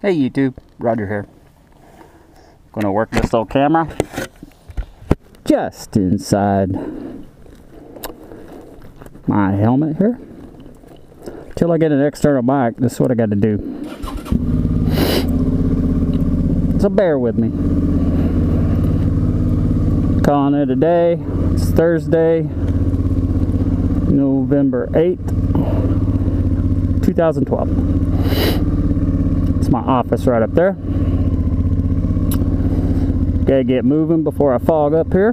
Hey YouTube, Roger here. Gonna work this little camera just inside my helmet here. Till I get an external mic, this is what I gotta do. So bear with me. Calling it a day. It's Thursday, November 8th, 2012. It's my office right up there. Gotta get moving before I fog up here.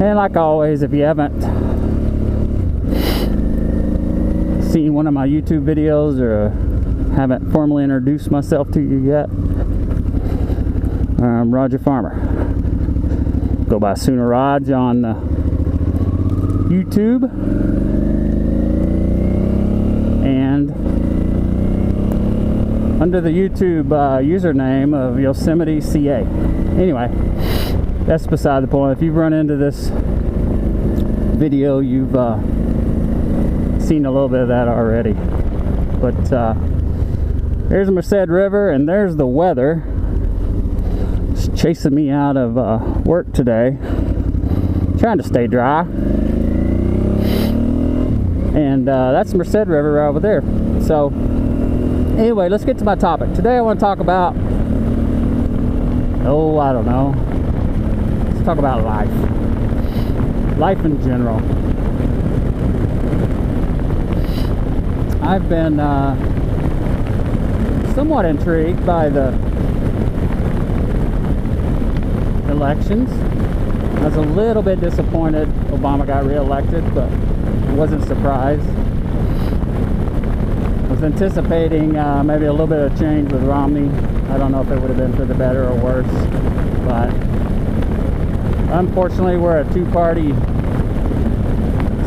And like always, if you haven't seen one of my YouTube videos or haven't formally introduced myself to you yet, I'm Roger Farmer. Go by Sooner Raj on YouTube and under the YouTube username of Yosemite CA. Anyway, that's beside the point. If you've run into this video, you've seen a little bit of that already. But there's the Merced River and there's the weather. It's chasing me out of work today. Trying to stay dry. And that's Merced River right over there. So anyway, let's get to my topic. Today I want to talk about, I don't know. Let's talk about life. Life in general. I've been somewhat intrigued by the elections. I was a little bit disappointed Obama got reelected, but I wasn't surprised. I was anticipating maybe a little bit of change with Romney. I don't know if it would have been for the better or worse, but unfortunately we're a two-party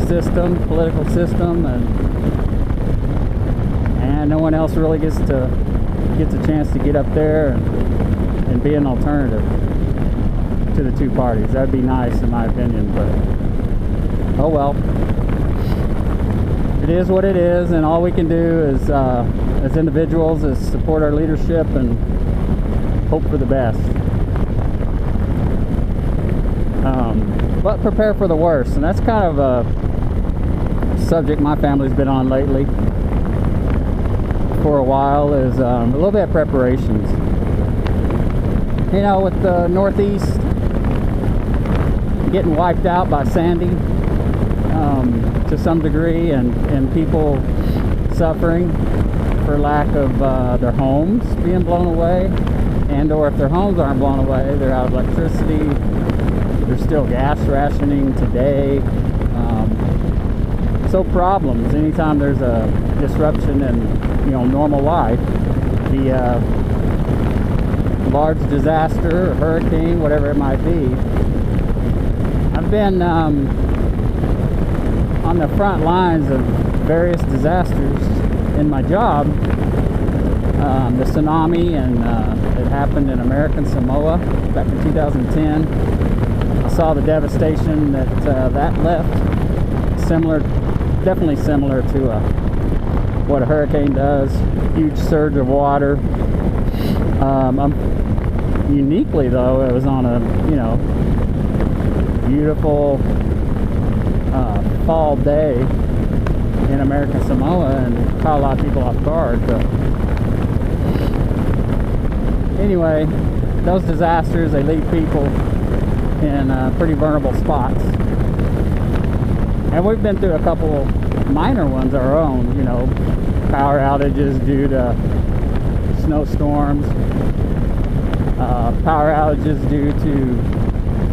system, political system, and no one else really gets a chance to get up there and be an alternative to the two parties. That'd be nice in my opinion, but oh well. It is what it is, and all we can do is as individuals is support our leadership and hope for the best. But prepare for the worst, and that's kind of a subject my family's been on lately for a while, is a little bit of preparations. You know, with the Northeast getting wiped out by Sandy to some degree, and people suffering for lack of their homes being blown away, and or if their homes aren't blown away, they're out of electricity. There's still gas rationing today. So problems anytime there's a disruption in normal life, the large disaster or hurricane, whatever it might be. I've been on the front lines of various disasters in my job. The tsunami, and it happened in American Samoa back in 2010. I saw the devastation that that left. Definitely similar to what a hurricane does. Huge surge of water. Uniquely though, it was on a beautiful fall day in American Samoa, and caught a lot of people off guard. But anyway, those disasters, they leave people in pretty vulnerable spots. And we've been through a couple minor ones our own, power outages due to snowstorms, power outages due to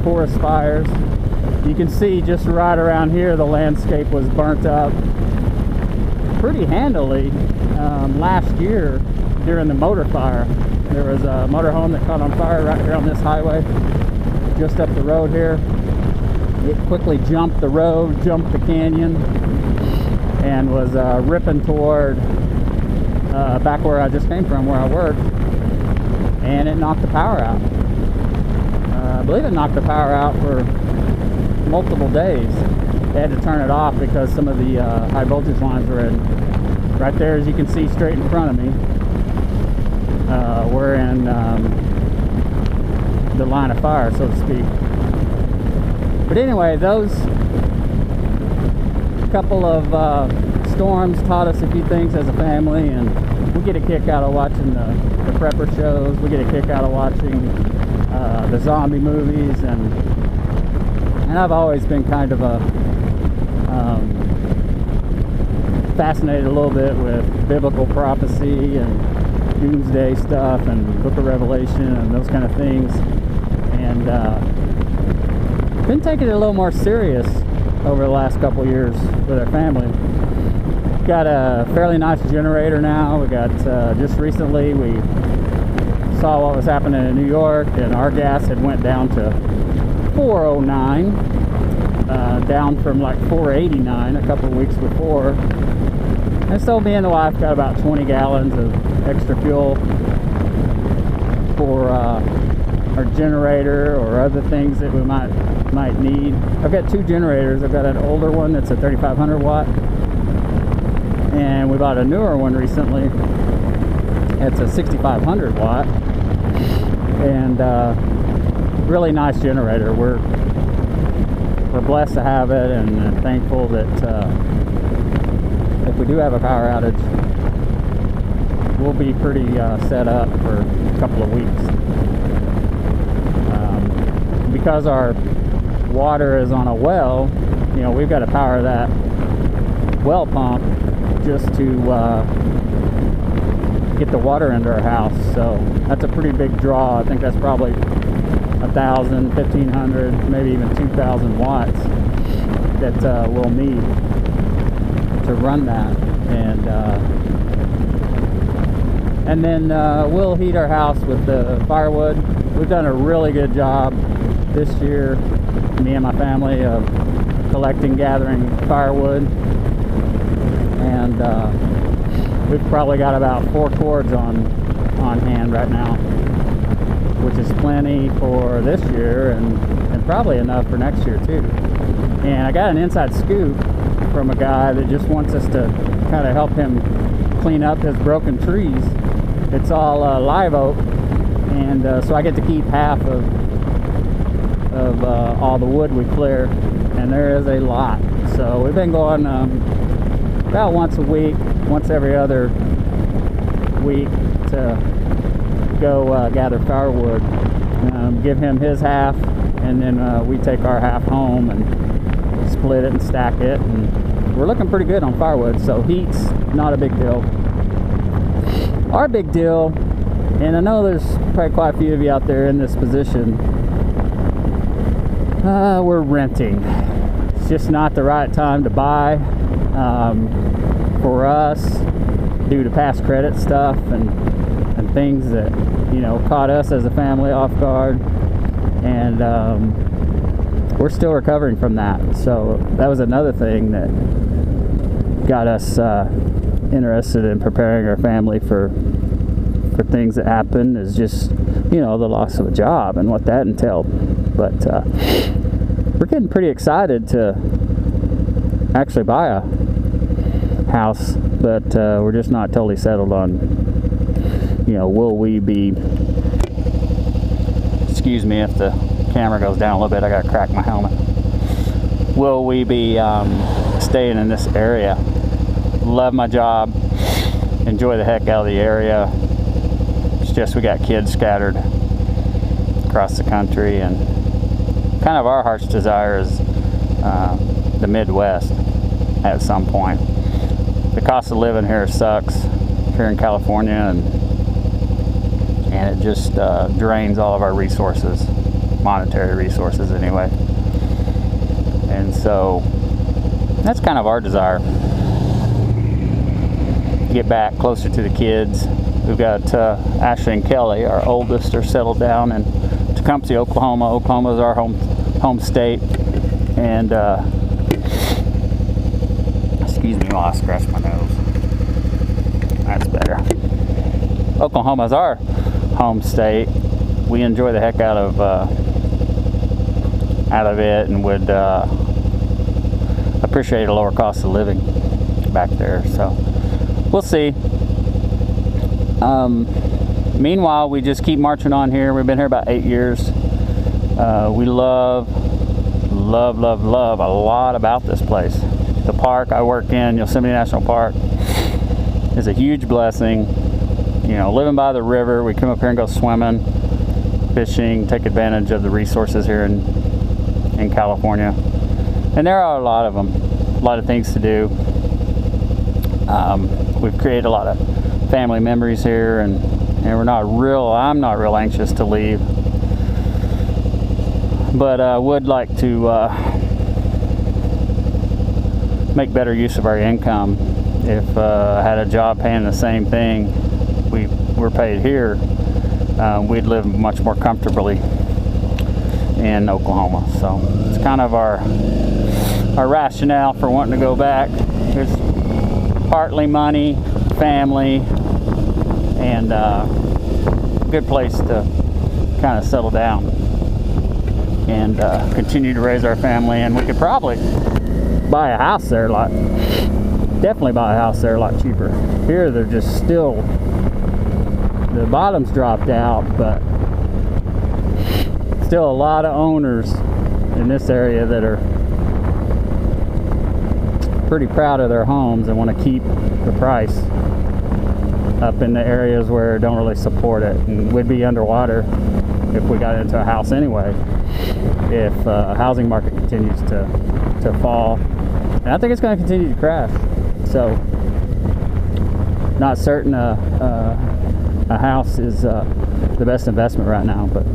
forest fires. You can see just right around here the landscape was burnt up pretty handily last year during the motor fire. There was a motorhome that caught on fire right here on this highway just up the road here. It quickly jumped the road, jumped the canyon, and was ripping toward back where I just came from, where I work, and it knocked the power out. I believe it knocked the power out for multiple days. they had to turn it off because some of the high voltage lines were in. Right there, as you can see straight in front of me, we're in the line of fire, so to speak. But anyway, those couple of storms taught us a few things as a family, and we get a kick out of watching the prepper shows. We get a kick out of watching the zombie movies, and I've always been kind of a fascinated a little bit with biblical prophecy and doomsday stuff and Book of Revelation and those kind of things, and been taking it a little more serious over the last couple years with our family. Got a fairly nice generator now. We got just recently we saw what was happening in New York, and our gas had went down to 409, down from like 489 a couple of weeks before. And so me and the wife got about 20 gallons of extra fuel for our generator or other things that we might need. I've got two generators. I've got an older one that's a 3500 watt, and we bought a newer one recently. It's a 6500 watt, and really nice generator. We're blessed to have it, and thankful that if we do have a power outage, we'll be pretty set up for a couple of weeks. Because our water is on a well, you know, we've got to power that well pump just to get the water into our house. So that's a pretty big draw. I think that's probably 1,000, 1,500, maybe even 2,000 watts that we'll need to run that, and then we'll heat our house with the firewood. We've done a really good job this year, me and my family, of collecting, gathering firewood, and we've probably got about 4 cords on hand right now, which is plenty for this year, and probably enough for next year too. And I got an inside scoop from a guy that just wants us to kind of help him clean up his broken trees. It's all live oak, and so I get to keep half of all the wood we clear, and there is a lot. So we've been going about once a week, once every other week, to go gather firewood, give him his half, and then we take our half home and split it and stack it, and we're looking pretty good on firewood. So heat's not a big deal. Our big deal, and I know there's probably quite a few of you out there in this position, we're renting. It's just not the right time to buy for us, due to past credit stuff and things that, you know, caught us as a family off guard, and we're still recovering from that. So that was another thing that got us interested in preparing our family for things that happen, is just, you know, the loss of a job and what that entailed. But we're getting pretty excited to actually buy a house, but we're just not totally settled on, you know, will we be, excuse me if the camera goes down a little bit, I gotta crack my helmet. Will we be staying in this area? Love my job, enjoy the heck out of the area. It's just we got kids scattered across the country, and kind of our heart's desire is the Midwest at some point. The cost of living here sucks here in California, and it just drains all of our resources, monetary resources anyway. And so that's kind of our desire. Get back closer to the kids. We've got Ashley and Kelly, our oldest, are settled down in Tecumseh, Oklahoma. Oklahoma is our home state, and excuse me while I scratch my nose. That's better. Oklahoma is our home state. We enjoy the heck out of it, and would appreciate a lower cost of living back there. So we'll see. Meanwhile, we just keep marching on here. We've been here about 8 years. We love a lot about this place. The park I work in, Yosemite National Park, is a huge blessing. You know, living by the river, we come up here and go swimming, fishing, take advantage of the resources here in California. And there are a lot of them, a lot of things to do. We've created a lot of family memories here, and I'm not real anxious to leave. But I would like to make better use of our income. If I had a job paying the same thing we're paid here, we'd live much more comfortably in Oklahoma. So it's kind of our rationale for wanting to go back. There's partly money, family, and a good place to kind of settle down and continue to raise our family. And we could probably buy a house there definitely buy a house there a lot cheaper. Here they're just still, the bottom's dropped out, but still a lot of owners in this area that are pretty proud of their homes and want to keep the price up in the areas where don't really support it, and we'd be underwater if we got into a house anyway, if housing market continues to fall. And I think it's going to continue to crash. So not certain a house is the best investment right now, but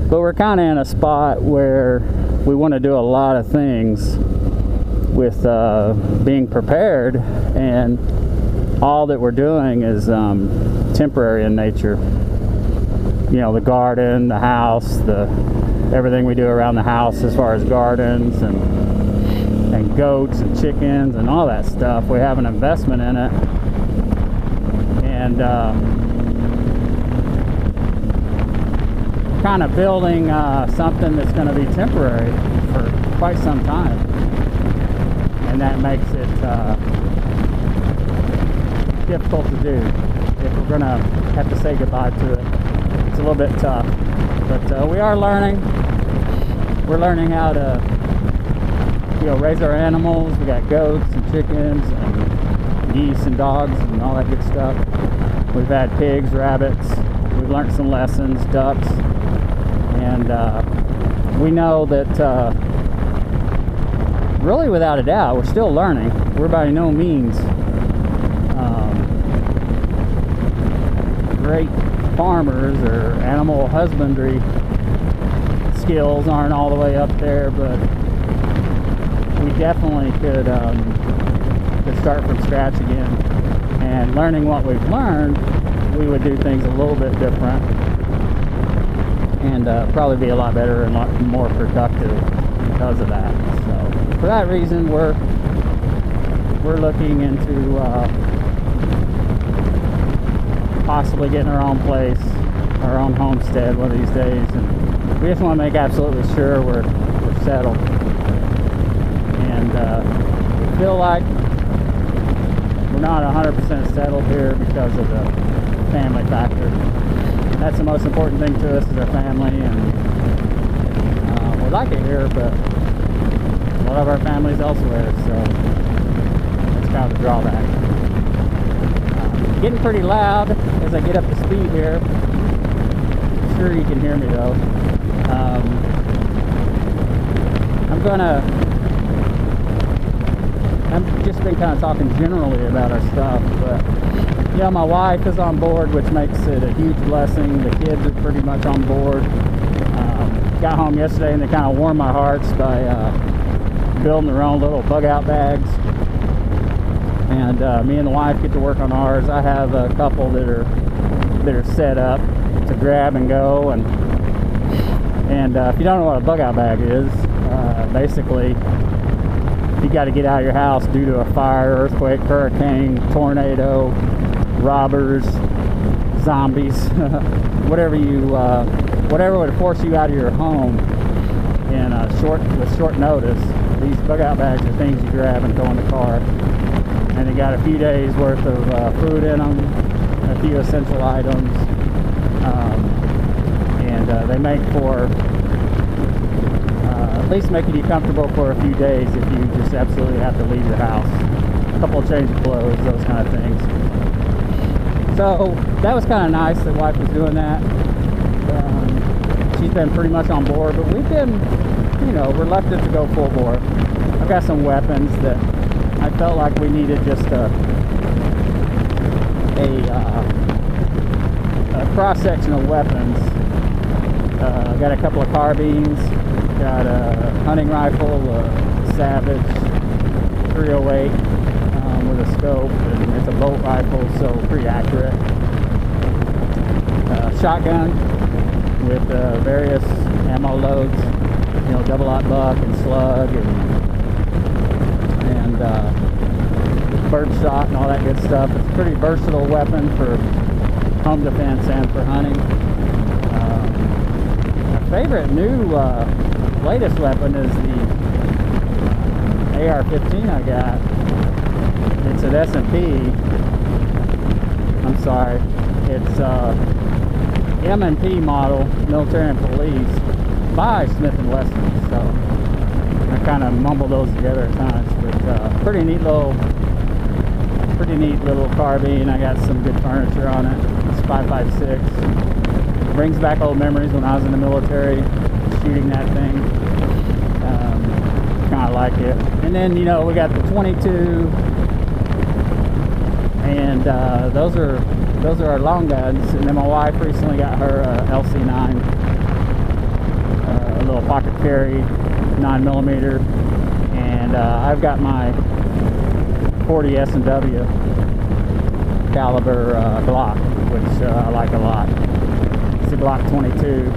we're kind of in a spot where we want to do a lot of things with being prepared, and all that we're doing is temporary in nature. You know, the garden, the house, everything we do around the house as far as gardens and goats and chickens and all that stuff. We have an investment in it, and kind of building something that's going to be temporary for quite some time, and that makes it difficult to do. If we're going to have to say goodbye to it, it's a little bit tough, but we are learning. We're learning how to, raise our animals. We got goats and chickens and geese and dogs and all that good stuff. We've had pigs, rabbits. We've learned some lessons, ducks, and we know that really, without a doubt, we're still learning. We're by no means great farmers, or animal husbandry skills aren't all the way up there, but we definitely could start from scratch again. And learning what we've learned, we would do things a little bit different, and probably be a lot better and a lot more productive because of that. So for that reason, we're looking into possibly getting our own place, our own homestead one of these days, and we just want to make absolutely sure we're settled. And we feel like we're not 100% settled here because of the family factor. That's the most important thing to us, is our family, and we like it here, but a lot of our family's elsewhere, so that's kind of a drawback. Getting pretty loud as I get up to speed here. I'm sure you can hear me though. I've just been kind of talking generally about our stuff, but my wife is on board, which makes it a huge blessing. The kids are pretty much on board. Got home yesterday and they kind of warmed my hearts by building their own little bug out bags, and me and the wife get to work on ours. I have a couple that are set up to grab and go, and if you don't know what a bug out bag is, basically you got to get out of your house due to a fire, earthquake, hurricane, tornado, robbers, zombies, whatever would force you out of your home with short notice. These bug out bags are things you grab and throw in the car. And they got a few days worth of food in them, a few essential items, and they make for at least making you comfortable for a few days if you just absolutely have to leave your house. A couple of change of clothes, those kind of things. So that was kind of nice that wife was doing that. She's been pretty much on board, but we've been, you know, reluctant to go full bore. I've got some weapons that I felt like we needed just a cross-section of weapons. Got a couple of carbines, got a hunting rifle, a Savage 308 with a scope, and it's a bolt rifle, so pretty accurate. Shotgun with various ammo loads, you know, double-aught buck and slug and bird shot and all that good stuff. It's a pretty versatile weapon for home defense and for hunting. My favorite new latest weapon is the AR-15 I got. It's an S&P. I'm sorry. It's M&P model, military and police, by Smith & Wesson. So I kind of mumble those together at times, but pretty neat little carbine. I got some good furniture on it. It's 5.56. Brings back old memories when I was in the military, shooting that thing. Kind of like it. And then, you know, we got the 22, and those are our long guns. And then my wife recently got her LC9, a little pocket carry 9mm, and I've got my 40 S&W caliber Glock, which I like a lot. It's a Glock 22,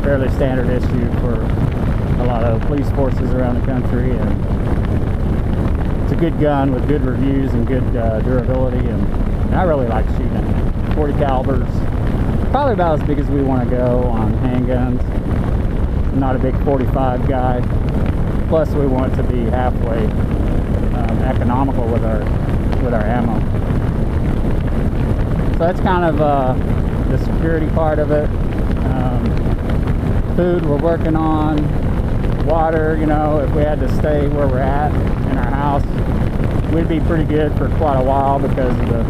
fairly standard issue for a lot of police forces around the country, and it's a good gun with good reviews and good durability, and I really like shooting it. 40 calibers, probably about as big as we want to go on handguns. I'm not a big 45 guy, plus we want to be halfway economical with our ammo. So that's kind of the security part of it. Food we're working on, water, you know, if we had to stay where we're at in our house, we'd be pretty good for quite a while because of the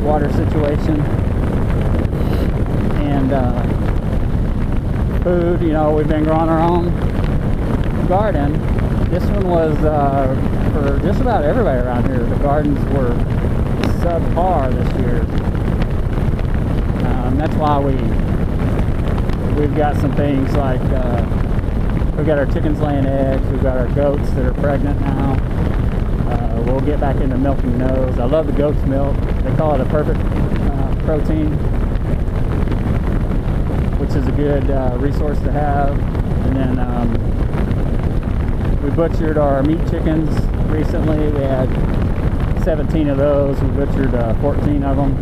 water situation. And food, you know, we've been growing our own garden. This one was for just about everybody around here. The gardens were subpar this year. That's why we've got some things like we've got our chickens laying eggs, we've got our goats that are pregnant now. We'll get back into milking those. I love the goat's milk. They call it a perfect protein, which is a good resource to have. And then we butchered our meat chickens recently. We had 17 of those. We butchered 14 of them.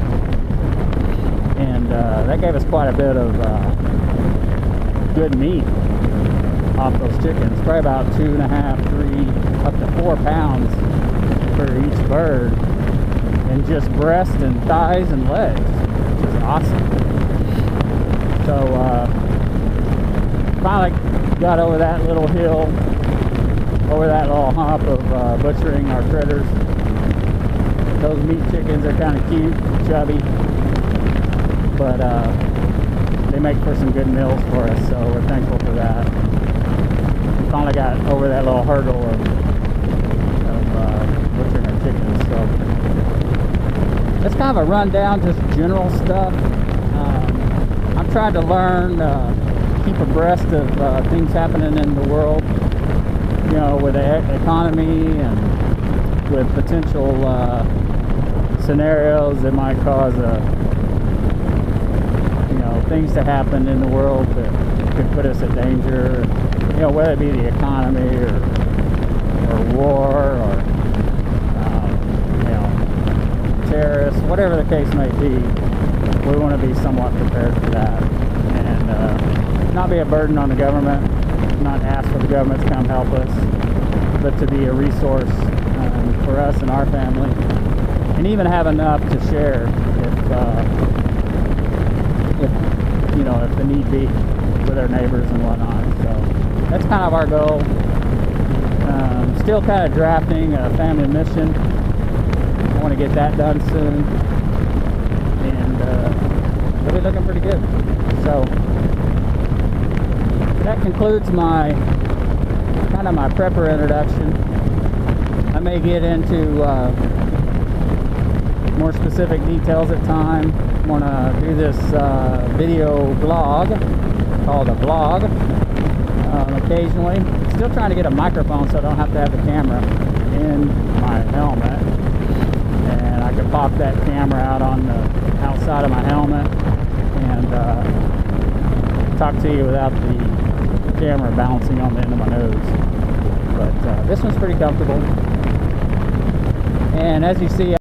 And that gave us quite a bit of good meat off those chickens. Probably about 2.5, 3, up to 4 pounds for each bird. And just breast and thighs and legs, which is awesome. So finally got over that little hill, over that little hump of butchering our critters. Those meat chickens are kind of cute, chubby, but they make for some good meals for us, so we're thankful for that. We finally got over that little hurdle of butchering our chickens. So that's kind of a rundown, just general stuff. I'm trying to learn, keep abreast of things happening in the world, you know, with the economy and with potential scenarios that might cause things to happen in the world that could put us at danger, you know, whether it be the economy or war or you know, terrorists, whatever the case may be. We want to be somewhat prepared for that and not be a burden on the government, not ask for the government to come help us, but to be a resource for us and our family, and even have enough to share if you know, if the need be, with our neighbors and whatnot. So that's kind of our goal. Still kind of drafting a family mission. I want to get that done soon, and it'll be looking pretty good. So that concludes my kind of my prepper introduction. I may get into more specific details at time. I want to do this video blog called a vlog occasionally. Still trying to get a microphone so I don't have to have the camera in my helmet, and I can pop that camera out on the outside of my helmet and talk to you without the camera bouncing on the end of my nose. But this one's pretty comfortable, and as you see,